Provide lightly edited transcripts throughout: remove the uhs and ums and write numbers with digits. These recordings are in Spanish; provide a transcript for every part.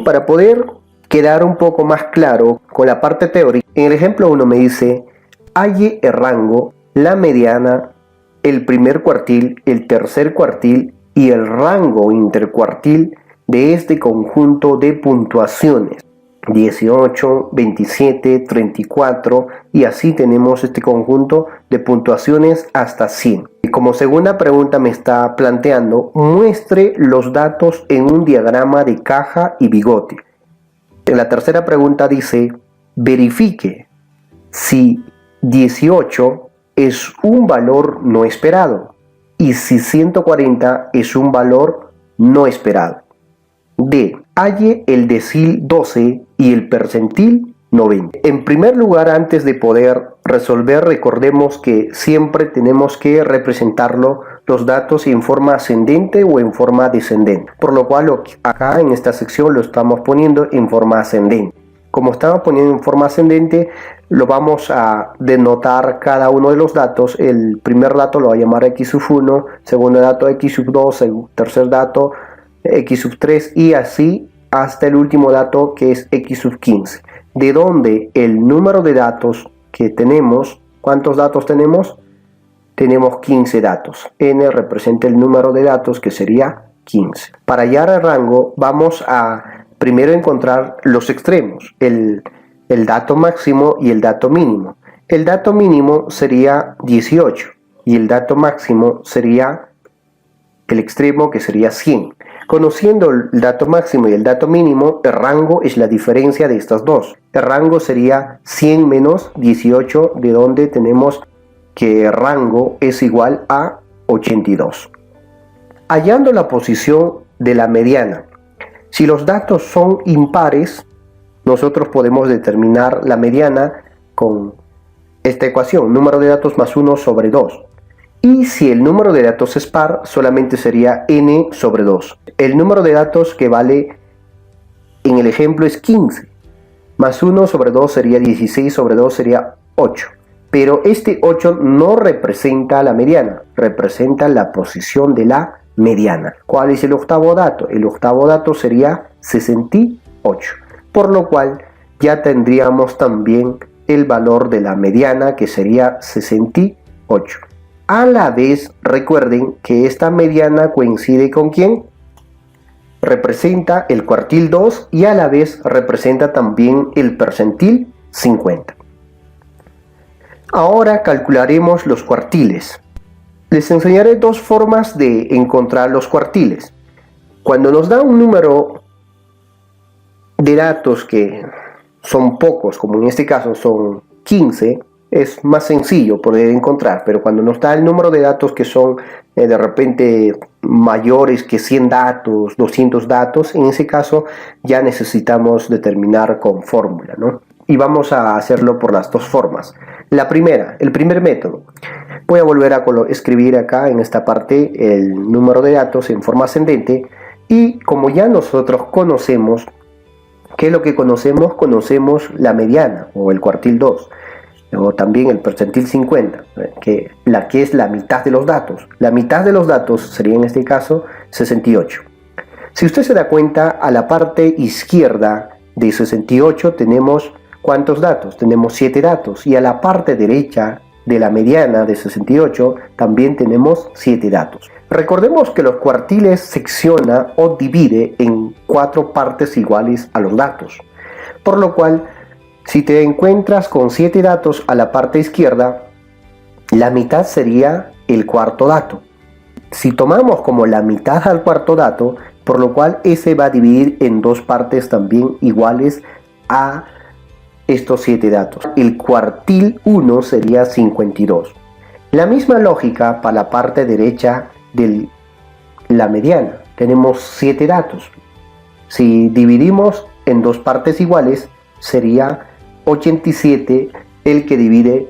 Para poder quedar un poco más claro con la parte teórica, en el ejemplo 1 me dice, halle el rango, la mediana, el primer cuartil, el tercer cuartil y el rango intercuartil de este conjunto de puntuaciones. 18, 27, 34 y así tenemos este conjunto de puntuaciones hasta 100. Y como segunda pregunta me está planteando, muestre los datos en un diagrama de caja y bigote. En la tercera pregunta dice, verifique si 18 es un valor no esperado y si 140 es un valor no esperado. D. Halle el decil 12 y el percentil 90. En primer lugar, antes de poder resolver, recordemos que siempre tenemos que representarlo los datos en forma ascendente o en forma descendente. Por lo cual acá en esta sección lo estamos poniendo en forma ascendente. Como estamos poniendo en forma ascendente, lo vamos a denotar cada uno de los datos. El primer dato lo va a llamar x sub 1, segundo dato x sub 2, tercer dato x sub 3 y así hasta el último dato que es x sub 15. De donde el número de datos que tenemos, ¿cuántos datos tenemos? Tenemos 15 datos. N representa el número de datos que sería 15. Para hallar el rango vamos a primero encontrar los extremos, el dato máximo y el dato mínimo. El dato mínimo sería 18 y el dato máximo sería el extremo que sería 100. Conociendo el dato máximo y el dato mínimo, el rango es la diferencia de estas dos. El rango sería 100 menos 18, de donde tenemos que el rango es igual a 82. Hallando la posición de la mediana, si los datos son impares, nosotros podemos determinar la mediana con esta ecuación, número de datos más 1 sobre 2. Y si el número de datos es par, solamente sería n sobre 2. El número de datos que vale en el ejemplo es 15. Más 1 sobre 2 sería 16 sobre 2 sería 8. Pero este 8 no representa la mediana, representa la posición de la mediana. ¿Cuál es el octavo dato? El octavo dato sería 68. Por lo cual ya tendríamos también el valor de la mediana que sería 68. A la vez, recuerden que esta mediana coincide con ¿quién? Representa el cuartil 2 y a la vez representa también el percentil 50. Ahora calcularemos los cuartiles. Les enseñaré dos formas de encontrar los cuartiles. Cuando nos da un número de datos que son pocos, como en este caso son 15, es más sencillo poder encontrar, pero cuando nos da el número de datos que son de repente mayores que 100 datos, 200 datos, en ese caso ya necesitamos determinar con fórmula, ¿no? Y vamos a hacerlo por las dos formas. La primera, el primer método. Voy a volver a escribir acá en esta parte el número de datos en forma ascendente y como ya nosotros conocemos, ¿qué es lo que conocemos? Conocemos la mediana o el cuartil 2. O también el percentil 50, que es la mitad de los datos. La mitad de los datos sería en este caso 68. Si usted se da cuenta, a la parte izquierda de 68 tenemos ¿cuántos datos? Tenemos 7 datos. Y a la parte derecha de la mediana de 68 también tenemos 7 datos. Recordemos que los cuartiles secciona o divide en 4 partes iguales a los datos. Por lo cual, si te encuentras con 7 datos a la parte izquierda, la mitad sería el cuarto dato. Si tomamos como la mitad al cuarto dato, por lo cual ese va a dividir en 2 partes también iguales a estos 7 datos. El cuartil 1 sería 52. La misma lógica para la parte derecha de la mediana. Tenemos 7 datos. Si dividimos en 2 partes iguales, sería 87 el que divide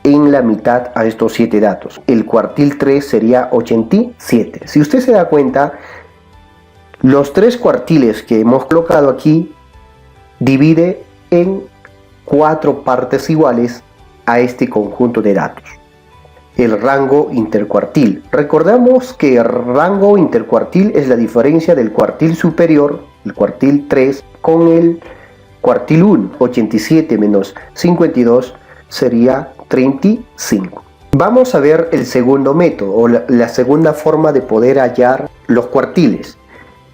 en la mitad a estos 7 datos. El cuartil 3 sería 87. Si usted se da cuenta, los 3 cuartiles que hemos colocado aquí divide en 4 partes iguales a este conjunto de datos. El rango intercuartil. Recordamos que el rango intercuartil es la diferencia del cuartil superior el cuartil 3 con el cuartil 1. 87 menos 52 sería 35. Vamos a ver el segundo método o la segunda forma de poder hallar los cuartiles.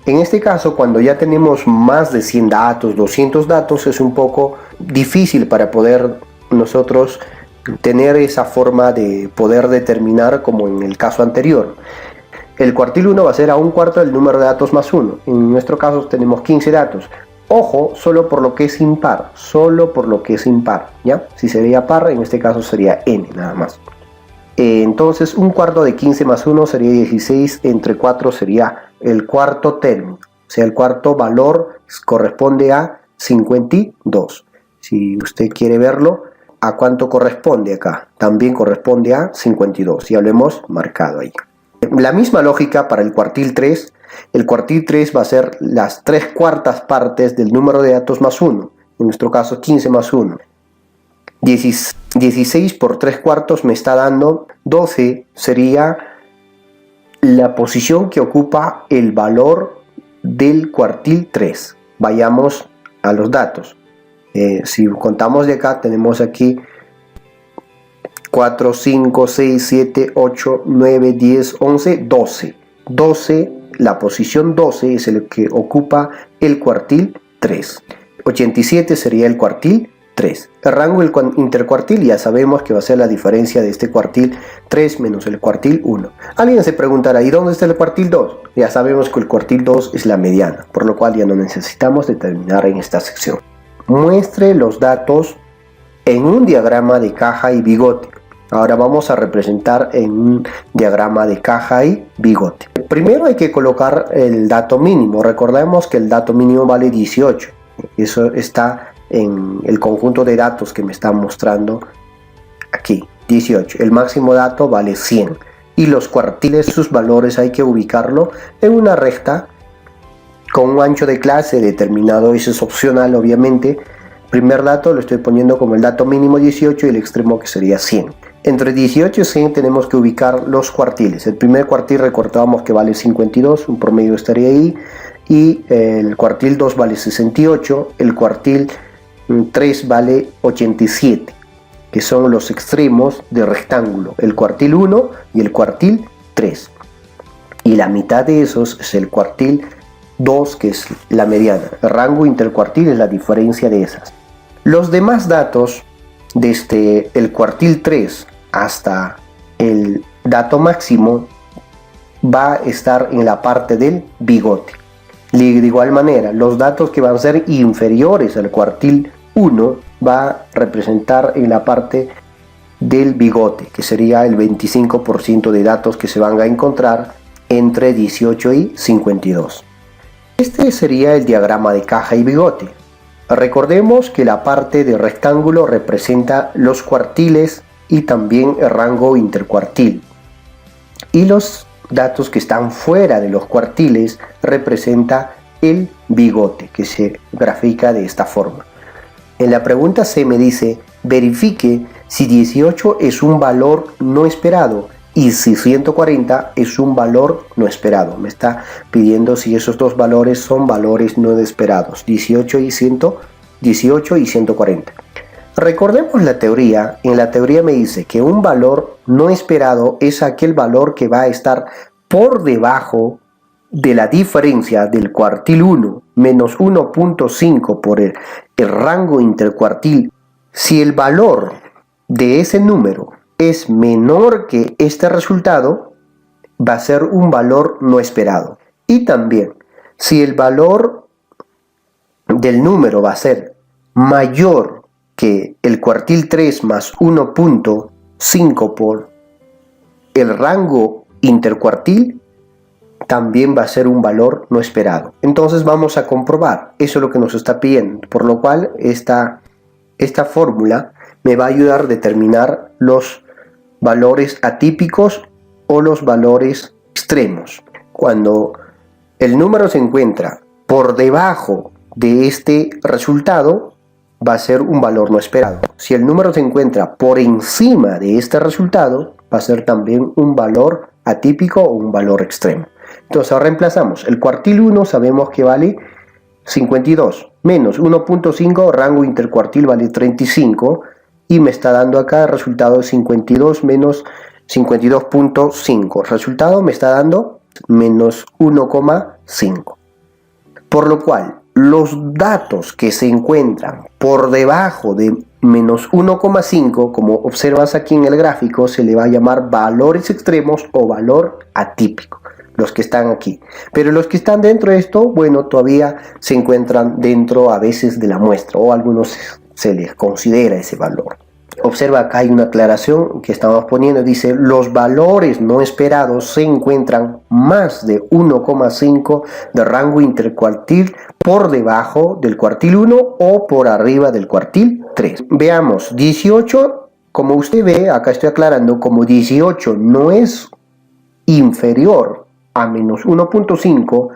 En este caso, cuando ya tenemos más de 100 datos, 200 datos, es un poco difícil para poder nosotros tener esa forma de poder determinar como en el caso anterior. El cuartil 1 va a ser a un cuarto del número de datos más 1. En nuestro caso tenemos 15 datos. Ojo, solo por lo que es impar, solo por lo que es impar, ¿ya? Si sería par, en este caso sería n nada más. Entonces, un cuarto de 15 más 1 sería 16, entre 4 sería el cuarto término. O sea, el cuarto valor corresponde a 52. Si usted quiere verlo, ¿a cuánto corresponde acá? También corresponde a 52. Ya lo hemos marcado ahí. La misma lógica para el cuartil 3. El cuartil 3 va a ser las 3/4 partes del número de datos más 1. En nuestro caso, 15 más 1. 16 por 3/4 me está dando 12, sería la posición que ocupa el valor del cuartil 3. Vayamos a los datos. Si contamos de acá, tenemos aquí 4, 5, 6, 7, 8, 9, 10, 11, 12. 12, la posición 12 es el que ocupa el cuartil 3. 87 sería el cuartil 3. El rango del intercuartil ya sabemos que va a ser la diferencia de este cuartil 3 menos el cuartil 1. Alguien se preguntará, ¿y dónde está el cuartil 2? Ya sabemos que el cuartil 2 es la mediana, por lo cual ya no necesitamos determinar en esta sección. Muestre los datos en un diagrama de caja y bigote. Ahora vamos a representar en un diagrama de caja y bigote. Primero hay que colocar el dato mínimo. Recordemos que el dato mínimo vale 18. Eso está en el conjunto de datos que me está mostrando aquí, 18. El máximo dato vale 100. Y los cuartiles, sus valores hay que ubicarlo en una recta con un ancho de clase determinado. Eso es opcional, obviamente. Primer dato lo estoy poniendo como el dato mínimo 18 y el extremo que sería 100. Entre 18 y 100 tenemos que ubicar los cuartiles. El primer cuartil recordábamos que vale 52, un promedio estaría ahí. Y el cuartil 2 vale 68, el cuartil 3 vale 87, que son los extremos de rectángulo, el cuartil 1 y el cuartil 3. Y la mitad de esos es el cuartil 2, que es la mediana. El rango intercuartil es la diferencia de esas. Los demás datos, desde el cuartil 3 hasta el dato máximo, va a estar en la parte del bigote. De igual manera, los datos que van a ser inferiores al cuartil 1 va a representar en la parte del bigote, que sería el 25% de datos que se van a encontrar entre 18 y 52. Este sería el diagrama de caja y bigote. Recordemos que la parte de rectángulo representa los cuartiles y también el rango intercuartil. Y los datos que están fuera de los cuartiles representa el bigote, que se grafica de esta forma. En la pregunta C me dice, verifique si 18 es un valor no esperado y si 140 es un valor no esperado. Me está pidiendo si esos dos valores son valores no esperados, 18 y 140. Recordemos la teoría. En la teoría me dice que un valor no esperado es aquel valor que va a estar por debajo de la diferencia del cuartil 1 menos 1.5 por el rango intercuartil. Si el valor de ese número es menor que este resultado, va a ser un valor no esperado. Y también, si el valor del número va a ser mayor que el cuartil 3 más 1.5 por el rango intercuartil, también va a ser un valor no esperado. Entonces vamos a comprobar. Eso es lo que nos está pidiendo. Por lo cual esta fórmula me va a ayudar a determinar los valores atípicos o los valores extremos. Cuando el número se encuentra por debajo de este resultado, va a ser un valor no esperado. Si el número se encuentra por encima de este resultado, va a ser también un valor atípico o un valor extremo. Entonces ahora reemplazamos. El cuartil 1 sabemos que vale 52 menos 1.5, rango intercuartil vale 35 y me está dando acá el resultado de 52 menos 52.5. Resultado me está dando menos 1,5. Por lo cual, los datos que se encuentran por debajo de menos 1,5, como observas aquí en el gráfico, se le va a llamar valores extremos o valor atípico, los que están aquí. Pero los que están dentro de esto, bueno, todavía se encuentran dentro a veces de la muestra, o a algunos se les considera ese valor. Observa acá hay una aclaración que estamos poniendo, dice los valores no esperados se encuentran más de 1,5 de rango intercuartil por debajo del cuartil 1 o por arriba del cuartil 3. Veamos, 18, como usted ve, acá estoy aclarando, como 18 no es inferior a menos 1.5,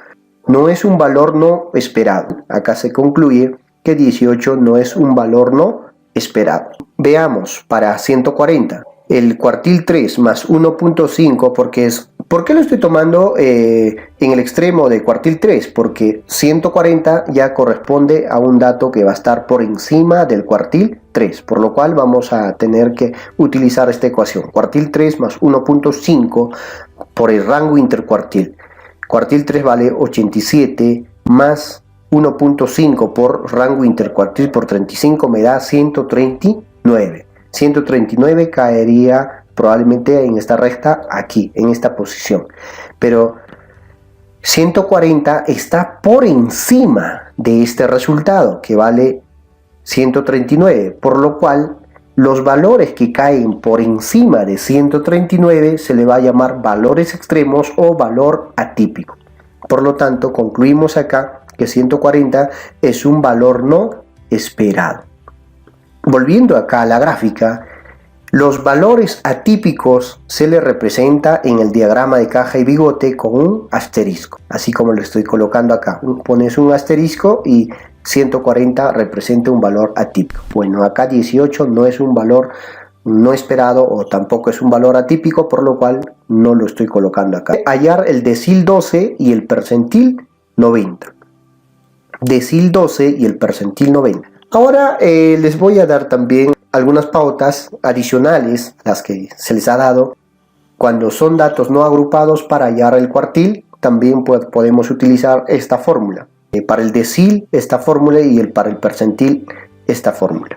no es un valor no esperado. Acá se concluye que 18 no es un valor no esperado. Veamos para 140, el cuartil 3 más 1.5, ¿por qué lo estoy tomando en el extremo de cuartil 3? Porque 140 ya corresponde a un dato que va a estar por encima del cuartil 3, por lo cual vamos a tener que utilizar esta ecuación, cuartil 3 más 1.5 por el rango intercuartil. Cuartil 3 vale 87 más 1.5 por rango intercuartil por 35 me da 139. 139 caería probablemente en esta recta aquí, en esta posición. Pero 140 está por encima de este resultado que vale 139, por lo cual los valores que caen por encima de 139 se le va a llamar valores extremos o valor atípico. Por lo tanto, concluimos acá que 140 es un valor no esperado. Volviendo acá a la gráfica, los valores atípicos se les representa en el diagrama de caja y bigote con un asterisco, así como lo estoy colocando acá. Pones un asterisco y 140 representa un valor atípico. Bueno, acá 18 no es un valor no esperado o tampoco es un valor atípico, por lo cual no lo estoy colocando acá. Hallar el decil 12 y el percentil 90. Decil 12 y el percentil 90. Ahora les voy a dar también algunas pautas adicionales, las que se les ha dado cuando son datos no agrupados para hallar el cuartil. También podemos utilizar esta fórmula. Para el decil esta fórmula y para el percentil esta fórmula.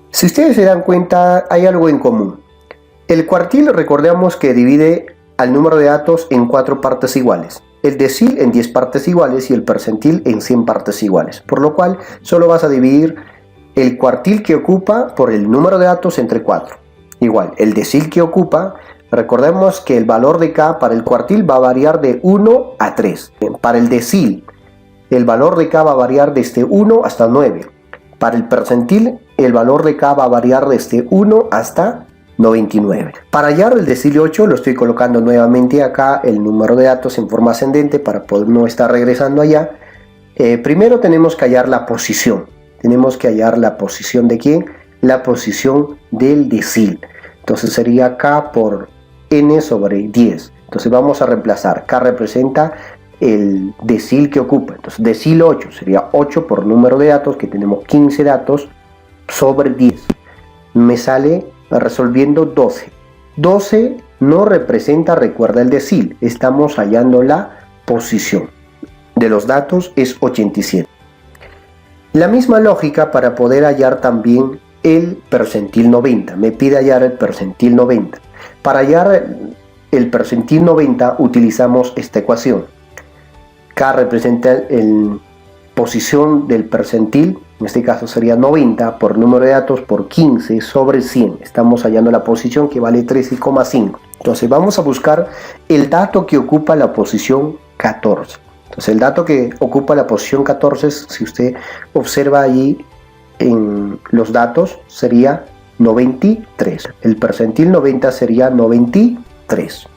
Si ustedes se dan cuenta, hay algo en común. El cuartil, recordemos que divide al número de datos en 4 partes iguales. El decil en 10 partes iguales y el percentil en 100 partes iguales. Por lo cual, solo vas a dividir el cuartil que ocupa por el número de datos entre 4. Igual, el decil que ocupa, recordemos que el valor de K para el cuartil va a variar de 1 a 3. Para el decil, el valor de K va a variar desde 1 hasta 9. Para el percentil, el valor de K va a variar desde 1 hasta 99. Para hallar el decil 8 lo estoy colocando nuevamente acá el número de datos en forma ascendente para poder no estar regresando allá. Primero tenemos que hallar la posición. Tenemos que hallar la posición de ¿quién? La posición del decil. Entonces sería K por N sobre 10. Entonces vamos a reemplazar. K representa el decil que ocupa. Entonces decil 8 sería 8 por número de datos, que tenemos 15 datos, sobre 10. Me sale resolviendo 12. 12 no representa, recuerda, el decil. Estamos hallando la posición de los datos, es 87. La misma lógica para poder hallar también el percentil 90. Me pide hallar el percentil 90. Para hallar el percentil 90 utilizamos esta ecuación. K representa la posición del percentil, en este caso sería 90 por número de datos por 15 sobre 100. Estamos hallando la posición que vale 13,5. Entonces vamos a buscar el dato que ocupa la posición 14. Entonces el dato que ocupa la posición 14, si usted observa allí en los datos, sería 93. El percentil 90 sería 93.